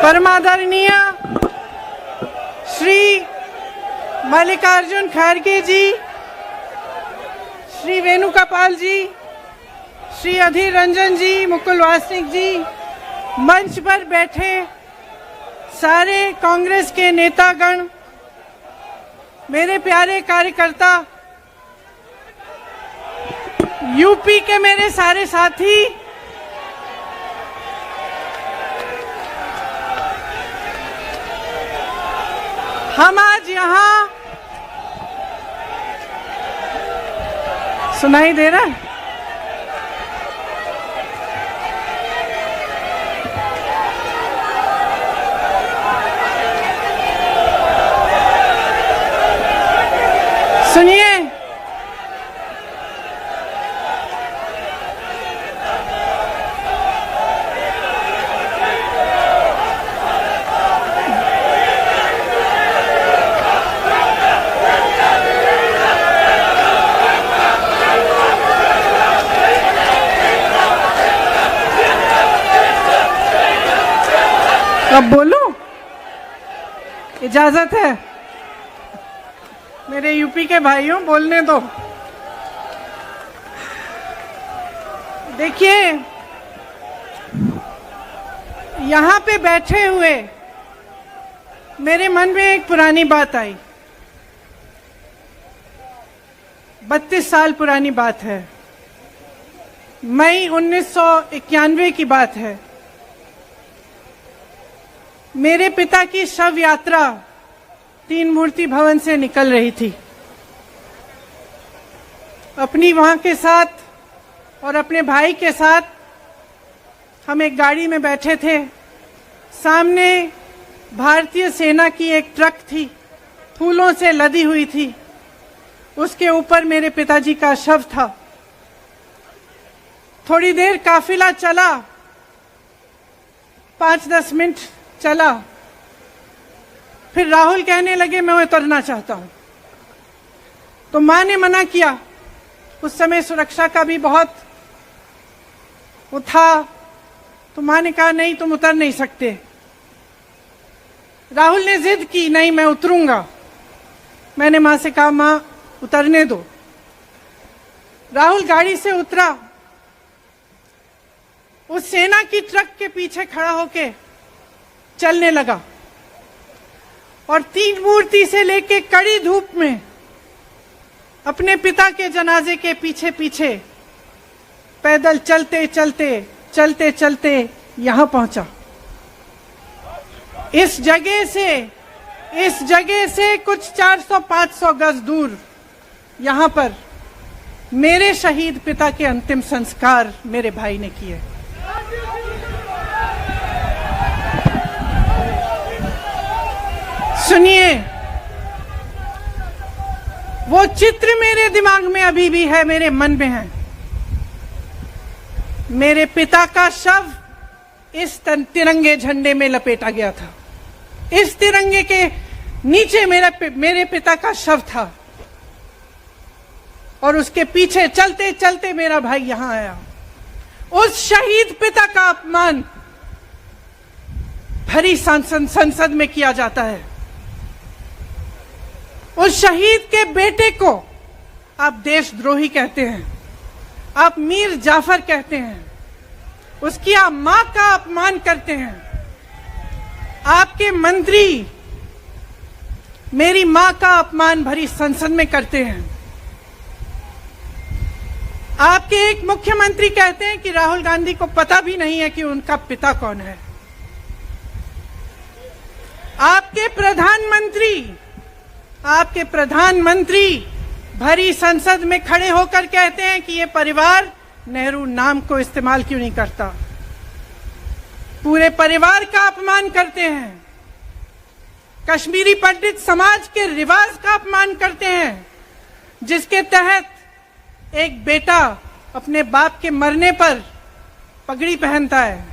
परमादरणीय श्री मल्लिकार्जुन खड़गे जी, श्री वेणुगोपाल जी, श्री अधीर रंजन जी, मुकुल वासनिक जी, मंच पर बैठे सारे कांग्रेस के नेतागण, मेरे प्यारे कार्यकर्ता, यूपी के मेरे सारे साथी, हम आज यहाँ सुनाई दे रहा है? सुनिए, अब बोलूं? इजाजत है? मेरे यूपी के भाइयों, बोलने दो। देखिए, यहाँ पे बैठे हुए मेरे मन में एक पुरानी बात आई। 32 साल पुरानी बात है। मई 1991 की बात है। मेरे पिता की शव यात्रा तीन मूर्ति भवन से निकल रही थी। अपनी मां के साथ और अपने भाई के साथ हम एक गाड़ी में बैठे थे। सामने भारतीय सेना की एक ट्रक थी, फूलों से लदी हुई थी। उसके ऊपर मेरे पिताजी का शव था। थोड़ी देर काफिला चला, 5-10 मिनट चला। फिर राहुल कहने लगे मैं उतरना चाहता हूं। तो मां ने मना किया। उस समय सुरक्षा का भी बहुत वो था। तो मां ने कहा नहीं, तुम उतर नहीं सकते। राहुल ने जिद की, नहीं मैं उतरूंगा। मैंने मां से कहा मां उतरने दो। राहुल गाड़ी से उतरा। उस सेना की ट्रक के पीछे खड़ा होके चलने लगा और तीन मूर्ति से लेके कड़ी धूप में अपने पिता के जनाजे के पीछे पीछे पैदल चलते चलते चलते चलते यहां पहुंचा। इस जगह से कुछ 400-500 गज दूर यहां पर मेरे शहीद पिता के अंतिम संस्कार मेरे भाई ने किए। सुनिए, वो चित्र मेरे दिमाग में अभी भी है, मेरे मन में है। मेरे पिता का शव इस तिरंगे झंडे में लपेटा गया था। इस तिरंगे के नीचे मेरे पिता का शव था और उसके पीछे चलते चलते मेरा भाई यहां आया। उस शहीद पिता का अपमान भरी संसद में किया जाता है। उस शहीद के बेटे को आप देशद्रोही कहते हैं, आप मीर जाफर कहते हैं, उसकी आप मां का अपमान करते हैं। आपके मंत्री मेरी मां का अपमान भरी संसद में करते हैं। आपके एक मुख्यमंत्री कहते हैं कि राहुल गांधी को पता भी नहीं है कि उनका पिता कौन है। आपके प्रधानमंत्री भरी संसद में खड़े होकर कहते हैं कि ये परिवार नेहरू नाम को इस्तेमाल क्यों नहीं करता। पूरे परिवार का अपमान करते हैं। कश्मीरी पंडित समाज के रिवाज का अपमान करते हैं, जिसके तहत एक बेटा अपने बाप के मरने पर पगड़ी पहनता है,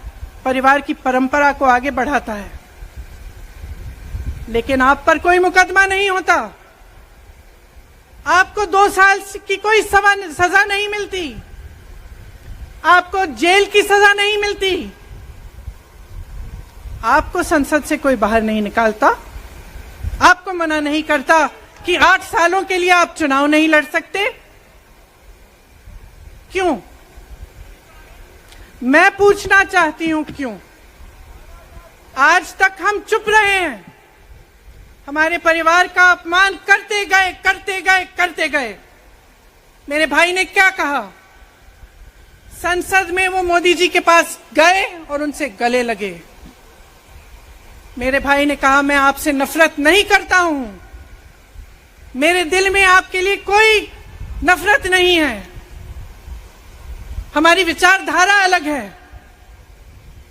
परिवार की परंपरा को आगे बढ़ाता है। लेकिन आप पर कोई मुकदमा नहीं होता। आपको 2 साल की कोई सजा नहीं मिलती। आपको जेल की सजा नहीं मिलती। आपको संसद से कोई बाहर नहीं निकालता, आपको मना नहीं करता कि 8 सालों के लिए आप चुनाव नहीं लड़ सकते। क्यों? मैं पूछना चाहती हूं क्यों? आज तक हम चुप रहे हैं, हमारे परिवार का अपमान करते गए करते गए करते गए। मेरे भाई ने क्या कहा? संसद में वो मोदी जी के पास गए और उनसे गले लगे। मेरे भाई ने कहा मैं आपसे नफरत नहीं करता हूं, मेरे दिल में आपके लिए कोई नफरत नहीं है, हमारी विचारधारा अलग है,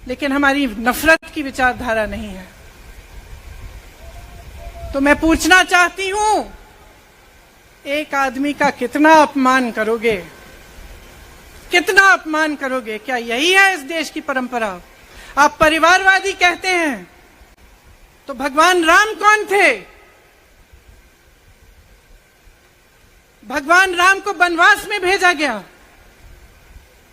लेकिन हमारी नफरत की विचारधारा नहीं है। तो मैं पूछना चाहती हूं, एक आदमी का कितना अपमान करोगे? कितना अपमान करोगे? क्या यही है इस देश की परंपरा? आप परिवारवादी कहते हैं, तो भगवान राम कौन थे? भगवान राम को वनवास में भेजा गया,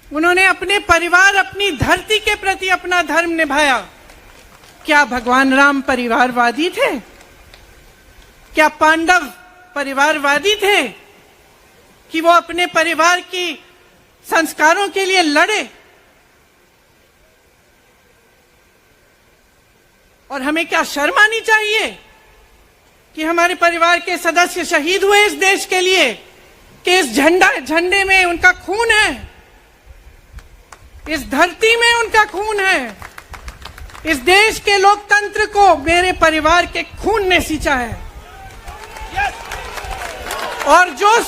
उन्होंने अपने परिवार, अपनी धरती के प्रति अपना धर्म निभाया। क्या भगवान राम परिवारवादी थे? क्या पांडव परिवारवादी थे कि वो अपने परिवार की संस्कारों के लिए लड़े? और हमें क्या शर्म आनी चाहिए कि हमारे परिवार के सदस्य शहीद हुए इस देश के लिए, कि इस झंडे में उनका खून है, इस धरती में उनका खून है, इस देश के लोकतंत्र को मेरे परिवार के खून ने सींचा है। और जो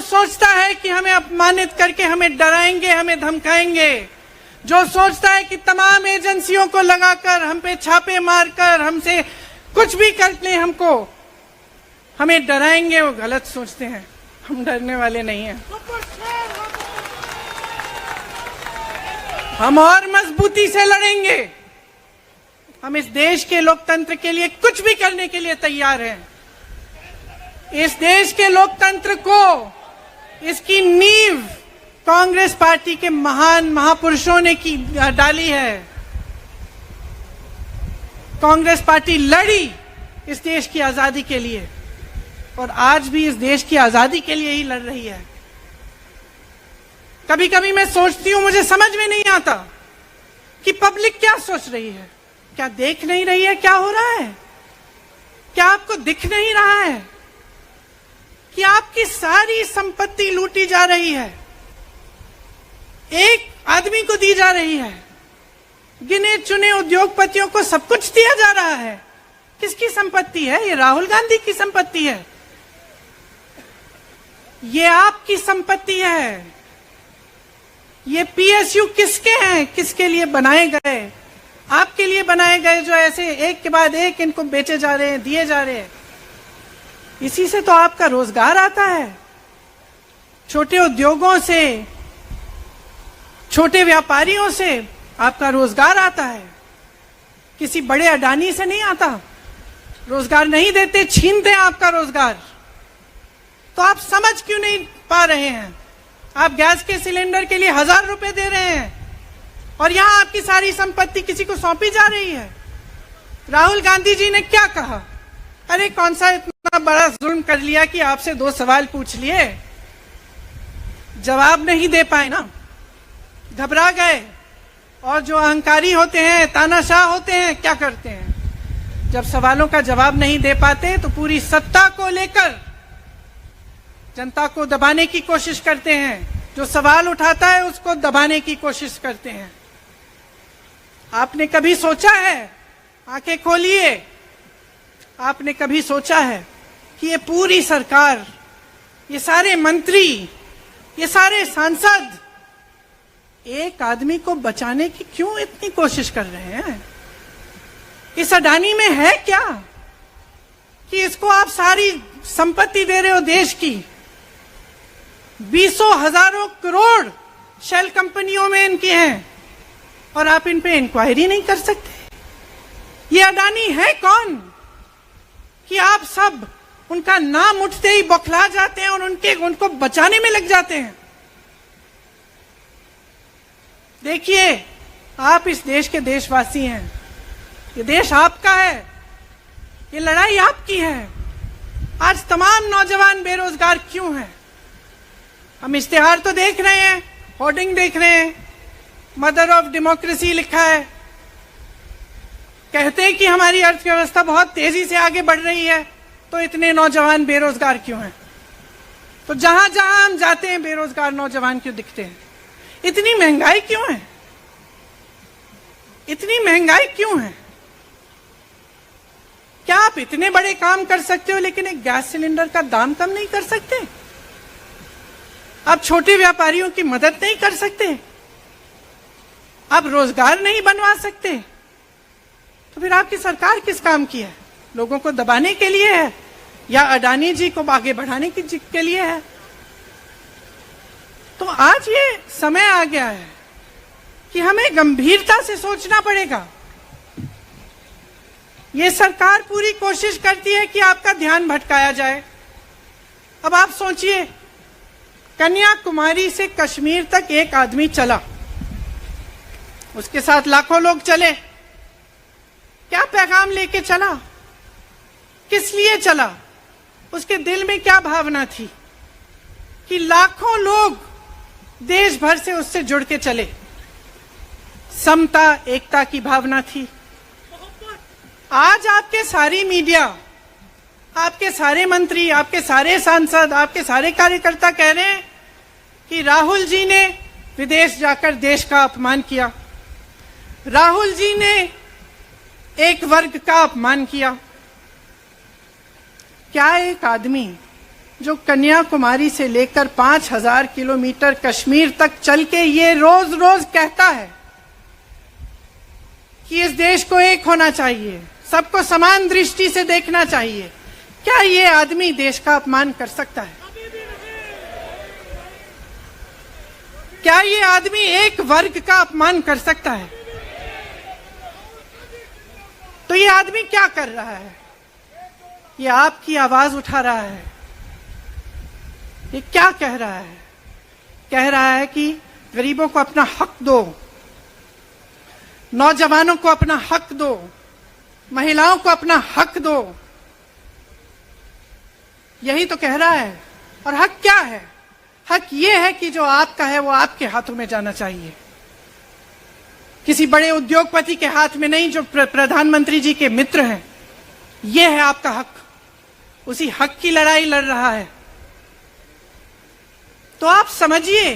सोचता है कि हमें अपमानित करके हमें डराएंगे, हमें धमकाएंगे, जो सोचता है कि तमाम एजेंसियों को लगाकर हम पे छापे मारकर हमसे कुछ भी कर ले, हमको हमें डराएंगे, वो गलत सोचते हैं। हम डरने वाले नहीं हैं, हम और मजबूती से लड़ेंगे। हम इस देश के लोकतंत्र के लिए कुछ भी करने के लिए तैयार हैं। इस देश के लोकतंत्र को, इसकी नींव कांग्रेस पार्टी के महान महापुरुषों ने डाली है। कांग्रेस पार्टी लड़ी इस देश की आजादी के लिए और आज भी इस देश की आजादी के लिए ही लड़ रही है। कभी कभी मैं सोचती हूं, मुझे समझ में नहीं आता कि पब्लिक क्या सोच रही है। क्या देख नहीं रही है क्या हो रहा है? क्या आपको दिख नहीं रहा है कि आपकी सारी संपत्ति लूटी जा रही है, एक आदमी को दी जा रही है, गिने चुने उद्योगपतियों को सब कुछ दिया जा रहा है? किसकी संपत्ति है? ये राहुल गांधी की संपत्ति है, ये आपकी संपत्ति है। ये पीएसयू किसके हैं? किसके लिए बनाए गए? आपके लिए बनाए गए, जो ऐसे एक के बाद एक इनको बेचे जा रहे हैं, दिए जा रहे हैं। इसी से तो आपका रोजगार आता है, छोटे उद्योगों से, छोटे व्यापारियों से आपका रोजगार आता है, किसी बड़े अडानी से नहीं आता। रोजगार नहीं देते, छीनते हैं आपका रोजगार। तो आप समझ क्यों नहीं पा रहे हैं? आप गैस के सिलेंडर के लिए 1000 रुपए दे रहे हैं और यहां आपकी सारी संपत्ति किसी को सौंपी जा रही है। राहुल गांधी जी ने क्या कहा? अरे कौन सा इतना बड़ा जुल्म कर लिया कि आपसे 2 सवाल पूछ लिए, जवाब नहीं दे पाए ना, घबरा गए। और जो अहंकारी होते हैं, तानाशाह होते हैं, क्या करते हैं? जब सवालों का जवाब नहीं दे पाते तो पूरी सत्ता को लेकर जनता को दबाने की कोशिश करते हैं। जो सवाल उठाता है उसको दबाने की कोशिश करते हैं। आपने कभी सोचा है, आंखें खोलिए, आपने कभी सोचा है कि ये पूरी सरकार, ये सारे मंत्री, ये सारे सांसद एक आदमी को बचाने की क्यों इतनी कोशिश कर रहे हैं? इस अडानी में है क्या कि इसको आप सारी संपत्ति दे रहे हो देश की? 20 हजारों करोड़ शेल कंपनियों में इनकी हैं और आप इन पे इंक्वायरी नहीं कर सकते। ये अडानी है कौन कि आप सब उनका नाम उठते ही बौखला जाते हैं और उनको बचाने में लग जाते हैं? देखिए, आप इस देश के देशवासी हैं, ये देश आपका है, ये लड़ाई आपकी है। आज तमाम नौजवान बेरोजगार क्यों हैं? हम इश्तिहार तो देख रहे हैं, होर्डिंग देख रहे हैं, मदर ऑफ डेमोक्रेसी लिखा है, कहते हैं कि हमारी अर्थव्यवस्था बहुत तेजी से आगे बढ़ रही है, तो इतने नौजवान बेरोजगार क्यों हैं? तो जहां जहां हम जाते हैं बेरोजगार नौजवान क्यों दिखते हैं? इतनी महंगाई क्यों है? इतनी महंगाई क्यों है? क्या आप इतने बड़े काम कर सकते हो लेकिन एक गैस सिलेंडर का दाम कम नहीं कर सकते? आप छोटे व्यापारियों की मदद नहीं कर सकते? आप रोजगार नहीं बनवा सकते? तो फिर आपकी सरकार किस काम की है? लोगों को दबाने के लिए है या अडानी जी को आगे बढ़ाने के लिए है? तो आज ये समय आ गया है कि हमें गंभीरता से सोचना पड़ेगा। ये सरकार पूरी कोशिश करती है कि आपका ध्यान भटकाया जाए। अब आप सोचिए, कन्याकुमारी से कश्मीर तक एक आदमी चला, उसके साथ लाखों लोग चले, क्या पैगाम लेके चला? किस लिए चला? उसके दिल में क्या भावना थी कि लाखों लोग देश भर से उससे जुड़ के चले? समता, एकता की भावना थी। आज आपके सारी मीडिया, आपके सारे मंत्री, आपके सारे सांसद, आपके सारे कार्यकर्ता कह रहे हैं कि राहुल जी ने विदेश जाकर देश का अपमान किया, राहुल जी ने एक वर्ग का अपमान किया। क्या एक आदमी जो कन्याकुमारी से लेकर 5000 किलोमीटर कश्मीर तक चल के ये रोज रोज कहता है कि इस देश को एक होना चाहिए, सबको समान दृष्टि से देखना चाहिए, क्या ये आदमी देश का अपमान कर सकता है? क्या ये आदमी एक वर्ग का अपमान कर सकता है? तो ये आदमी क्या कर रहा है? ये आपकी आवाज उठा रहा है। ये क्या कह रहा है? कह रहा है कि गरीबों को अपना हक दो, नौजवानों को अपना हक दो, महिलाओं को अपना हक दो। यही तो कह रहा है। और हक क्या है? हक ये है कि जो आपका है वो आपके हाथों में जाना चाहिए, किसी बड़े उद्योगपति के हाथ में नहीं, जो प्रधानमंत्री जी के मित्र हैं। ये है आपका हक। उसी हक की लड़ाई लड़ रहा है। तो आप समझिए,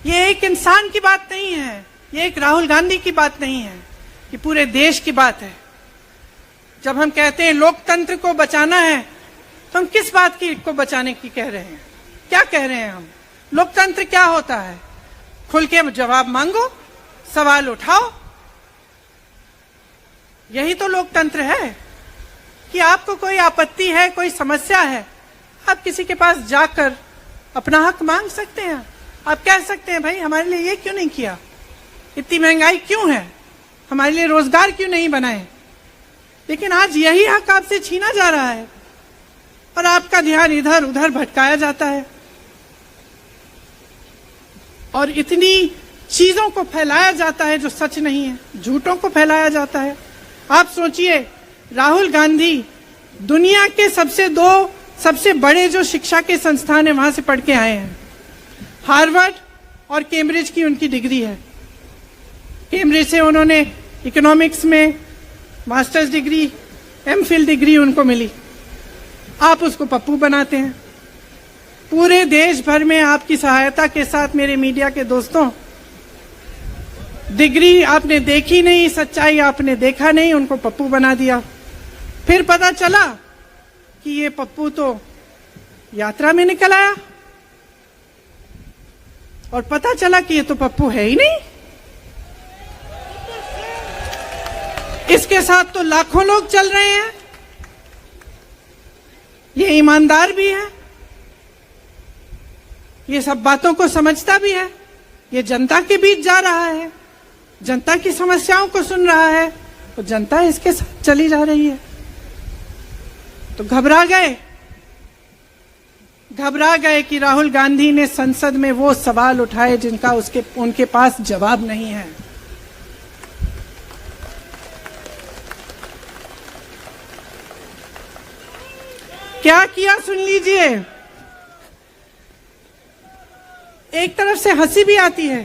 ये एक इंसान की बात नहीं है, ये एक राहुल गांधी की बात नहीं है, ये पूरे देश की बात है। जब हम कहते हैं लोकतंत्र को बचाना है, तो हम किस बात की को बचाने की कह रहे हैं? क्या कह रहे हैं हम? लोकतंत्र क्या होता है? खुल के जवाब मांगो, सवाल उठाओ। यही तो लोकतंत्र है कि आपको कोई आपत्ति है, कोई समस्या है, आप किसी के पास जाकर अपना हक मांग सकते हैं। आप कह सकते हैं, भाई हमारे लिए ये क्यों नहीं किया? इतनी महंगाई क्यों है? हमारे लिए रोजगार क्यों नहीं बनाए? लेकिन आज यही हक आपसे छीना जा रहा है और आपका ध्यान इधर उधर भटकाया जाता है और इतनी चीजों को फैलाया जाता है जो सच नहीं है, झूठों को फैलाया जाता है। आप सोचिए, राहुल गांधी दुनिया के सबसे बड़े जो शिक्षा के संस्थान है वहां से पढ़ के आए हैं। हार्वर्ड और कैम्ब्रिज की उनकी डिग्री है। कैम्ब्रिज से उन्होंने इकोनॉमिक्स में मास्टर्स डिग्री, एमफिल डिग्री उनको मिली। आप उसको पप्पू बनाते हैं। पूरे देश भर में आपकी सहायता के साथ मेरे मीडिया के दोस्तों, डिग्री आपने देखी नहीं, सच्चाई आपने देखा नहीं, उनको पप्पू बना दिया। फिर पता चला कि ये पप्पू तो यात्रा में निकल आया और पता चला कि ये तो पप्पू है ही नहीं। इसके साथ तो लाखों लोग चल रहे हैं। ये ईमानदार भी है, ये सब बातों को समझता भी है, ये जनता के बीच जा रहा है, जनता की समस्याओं को सुन रहा है, तो जनता इसके साथ चली जा रही है। तो घबरा गए, घबरा गए कि राहुल गांधी ने संसद में वो सवाल उठाए जिनका उनके पास जवाब नहीं है। क्या किया सुन लीजिए। एक तरफ से हंसी भी आती है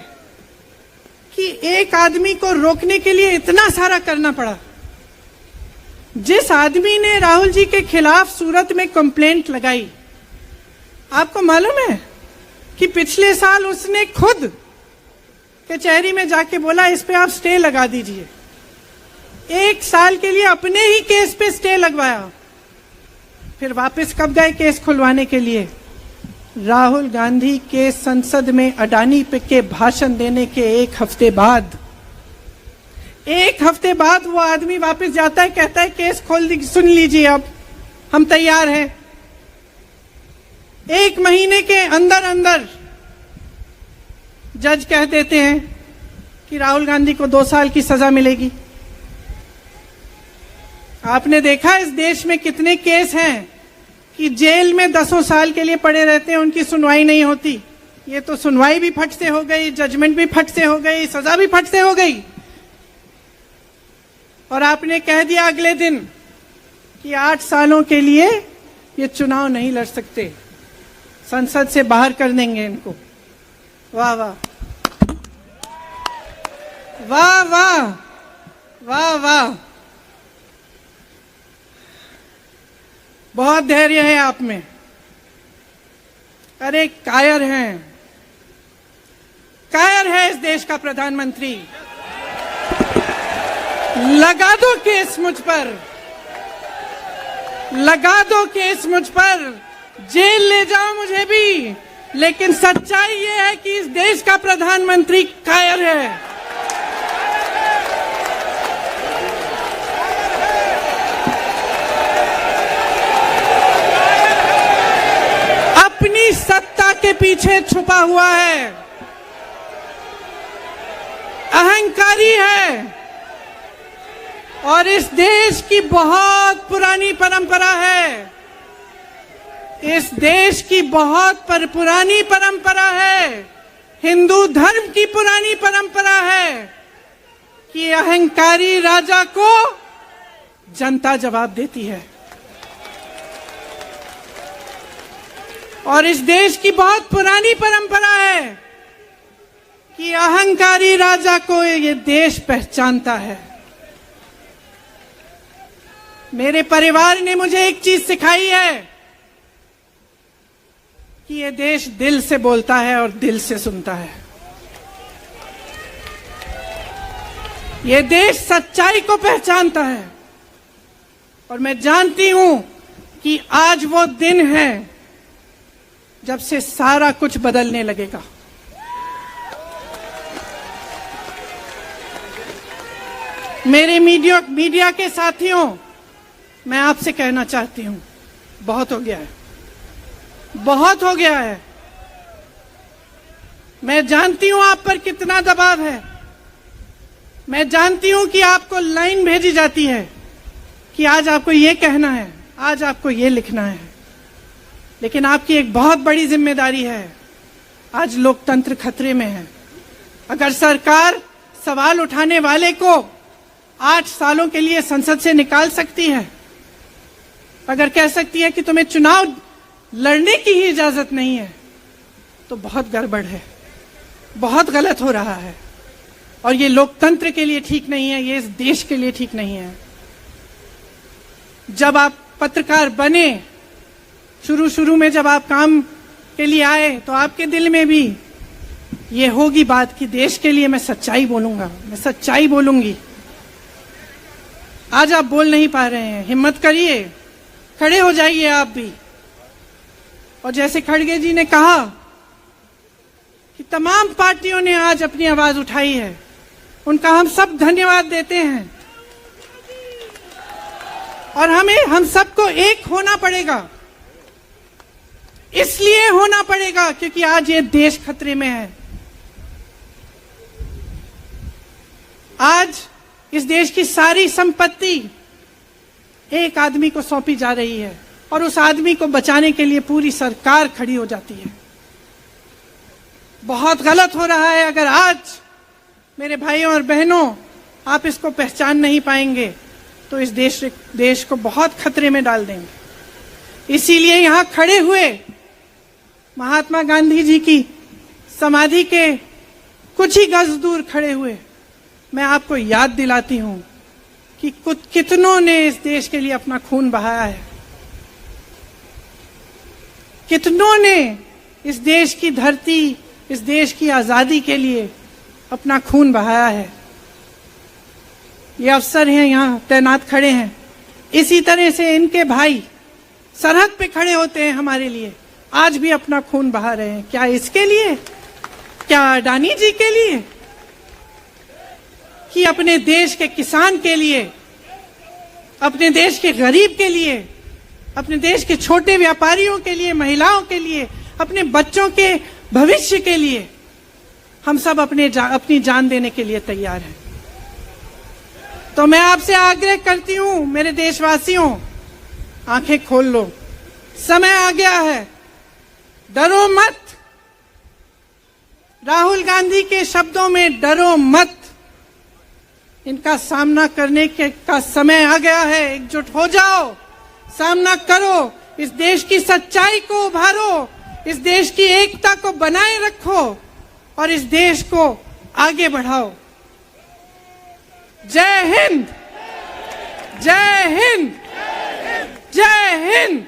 कि एक आदमी को रोकने के लिए इतना सारा करना पड़ा। जिस आदमी ने राहुल जी के खिलाफ सूरत में कंप्लेंट लगाई, आपको मालूम है कि पिछले साल उसने खुद कचहरी में जाके बोला इस पे आप स्टे लगा दीजिए। 1 साल के लिए अपने ही केस पे स्टे लगवाया। फिर वापस कब गए केस खुलवाने के लिए? राहुल गांधी के संसद में अडानी पे के भाषण देने के 1 हफ्ते बाद। 1 हफ्ते बाद वो आदमी वापस जाता है, कहता है केस खोल दी, सुन लीजिए अब हम तैयार हैं। 1 महीने के अंदर अंदर जज कह देते हैं कि राहुल गांधी को 2 साल की सजा मिलेगी। आपने देखा इस देश में कितने केस हैं कि जेल में 10 साल के लिए पड़े रहते हैं, उनकी सुनवाई नहीं होती। ये तो सुनवाई भी फट से हो गई, जजमेंट भी फट से हो गई, सजा भी फट से हो गई। और आपने कह दिया अगले दिन कि 8 सालों के लिए ये चुनाव नहीं लड़ सकते, संसद से बाहर कर देंगे इनको। वाह वाह वाह वाह वाह वाह, बहुत धैर्य है आप में। अरे कायर हैं, कायर है इस देश का प्रधानमंत्री। लगा दो केस मुझ पर, लगा दो केस मुझ पर, जेल ले जाओ मुझे भी, लेकिन सच्चाई ये है कि इस देश का प्रधानमंत्री कायर है। अपनी सत्ता के पीछे छुपा हुआ है, अहंकारी है। और इस देश की बहुत पुरानी परंपरा है, इस देश की बहुत पुरानी परंपरा है, हिंदू धर्म की पुरानी परंपरा है कि अहंकारी राजा को जनता जवाब देती है। और इस देश की बहुत पुरानी परंपरा है कि अहंकारी राजा को ये देश पहचानता है। मेरे परिवार ने मुझे एक चीज सिखाई है कि ये देश दिल से बोलता है और दिल से सुनता है। ये देश सच्चाई को पहचानता है। और मैं जानती हूं कि आज वो दिन है जब से सारा कुछ बदलने लगेगा। मेरे मीडिया के साथियों, मैं आपसे कहना चाहती हूं, बहुत हो गया है, बहुत हो गया है। मैं जानती हूं आप पर कितना दबाव है। मैं जानती हूं कि आपको लाइन भेजी जाती है कि आज आपको ये कहना है, आज आपको ये लिखना है। लेकिन आपकी एक बहुत बड़ी जिम्मेदारी है। आज लोकतंत्र खतरे में है। अगर सरकार सवाल उठाने वाले को 8 सालों के लिए संसद से निकाल सकती है, अगर कह सकती है कि तुम्हें चुनाव लड़ने की ही इजाजत नहीं है, तो बहुत गड़बड़ है, बहुत गलत हो रहा है। और ये लोकतंत्र के लिए ठीक नहीं है, ये इस देश के लिए ठीक नहीं है। जब आप पत्रकार बने, शुरू में जब आप काम के लिए आए, तो आपके दिल में भी ये होगी बात कि देश के लिए मैं सच्चाई बोलूंगा, मैं सच्चाई बोलूंगी। आज आप बोल नहीं पा रहे हैं, हिम्मत करिए, खड़े हो जाइए आप भी। और जैसे खड़गे जी ने कहा कि तमाम पार्टियों ने आज अपनी आवाज उठाई है, उनका हम सब धन्यवाद देते हैं। और हम सबको एक होना पड़ेगा। इसलिए होना पड़ेगा क्योंकि आज ये देश खतरे में है। आज इस देश की सारी संपत्ति एक आदमी को सौंपी जा रही है, और उस आदमी को बचाने के लिए पूरी सरकार खड़ी हो जाती है। बहुत गलत हो रहा है। अगर आज मेरे भाइयों और बहनों आप इसको पहचान नहीं पाएंगे तो इस देश को बहुत खतरे में डाल देंगे। इसीलिए यहां खड़े हुए महात्मा गांधी जी की समाधि के कुछ ही गज दूर खड़े हुए मैं आपको याद दिलाती हूं कि कितनों ने इस देश के लिए अपना खून बहाया है, कितनों ने इस देश की धरती, इस देश की आजादी के लिए अपना खून बहाया है। ये अफसर हैं यहाँ तैनात खड़े हैं, इसी तरह से इनके भाई सरहद पे खड़े होते हैं हमारे लिए, आज भी अपना खून बहा रहे हैं। क्या इसके लिए? क्या अडानी जी के लिए? कि अपने देश के किसान के लिए, अपने देश के गरीब के लिए, अपने देश के छोटे व्यापारियों के लिए, महिलाओं के लिए, अपने बच्चों के भविष्य के लिए हम सब अपनी जान देने के लिए तैयार हैं। तो मैं आपसे आग्रह करती हूं मेरे देशवासियों, आंखें खोल लो, समय आ गया है, डरो मत। राहुल गांधी के शब्दों में डरो मत, इनका सामना करने का समय आ गया है। एकजुट हो जाओ, सामना करो, इस देश की सच्चाई को उभारो, इस देश की एकता को बनाए रखो और इस देश को आगे बढ़ाओ। जय हिंद, जय हिंद, जय हिंद।